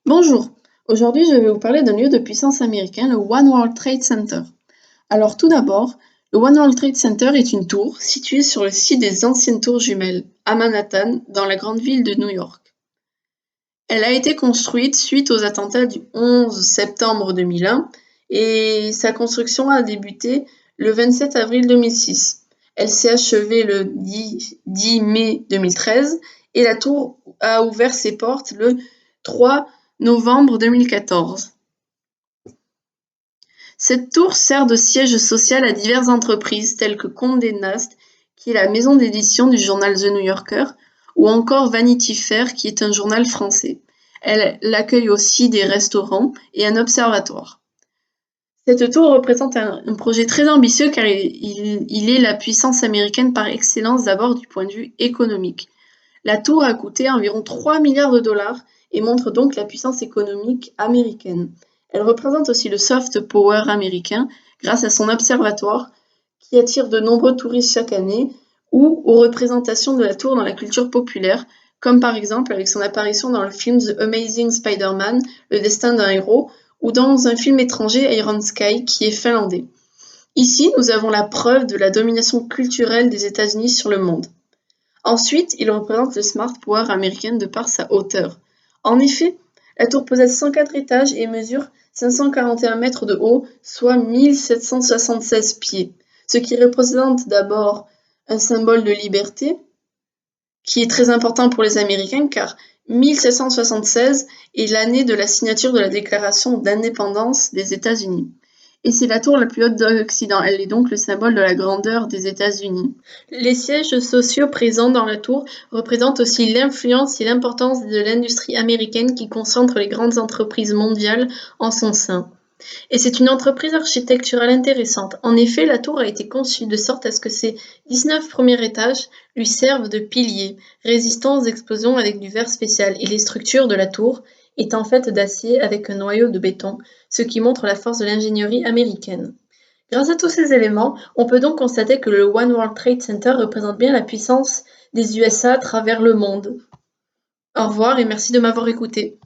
Bonjour, aujourd'hui je vais vous parler d'un lieu de puissance américain, le One World Trade Center. Alors tout d'abord, le One World Trade Center est une tour située sur le site des anciennes tours jumelles, à Manhattan, dans la grande ville de New York. Elle a été construite suite aux attentats du 11 septembre 2001 et sa construction a débuté le 27 avril 2006. Elle s'est achevée le 10 mai 2013 et la tour a ouvert ses portes le 3 novembre 2014. Cette tour sert de siège social à diverses entreprises telles que Condé Nast, qui est la maison d'édition du journal The New Yorker, ou encore Vanity Fair, qui est un journal français. Elle accueille aussi des restaurants et un observatoire. Cette tour représente un projet très ambitieux car il est la puissance américaine par excellence d'abord du point de vue économique. La tour a coûté environ 3 milliards de dollars et montre donc la puissance économique américaine. Elle représente aussi le soft power américain grâce à son observatoire qui attire de nombreux touristes chaque année ou aux représentations de la tour dans la culture populaire, comme par exemple avec son apparition dans le film The Amazing Spider-Man, Le destin d'un héros, ou dans un film étranger Iron Sky qui est finlandais. Ici, nous avons la preuve de la domination culturelle des États-Unis sur le monde. Ensuite, il représente le smart power américain de par sa hauteur. En effet, la tour possède 104 étages et mesure 541 mètres de haut, soit 1776 pieds, ce qui représente d'abord un symbole de liberté, qui est très important pour les Américains car 1776 est l'année de la signature de la Déclaration d'indépendance des États-Unis. Et c'est la tour la plus haute d'Occident, elle est donc le symbole de la grandeur des États-Unis. Les sièges sociaux présents dans la tour représentent aussi l'influence et l'importance de l'industrie américaine qui concentre les grandes entreprises mondiales en son sein. Et c'est une entreprise architecturale intéressante. En effet, la tour a été conçue de sorte à ce que ses 19 premiers étages lui servent de piliers, résistants aux explosions avec du verre spécial, et les structures de la tour étant faites d'acier avec un noyau de béton, ce qui montre la force de l'ingénierie américaine. Grâce à tous ces éléments, on peut donc constater que le One World Trade Center représente bien la puissance des USA à travers le monde. Au revoir et merci de m'avoir écouté.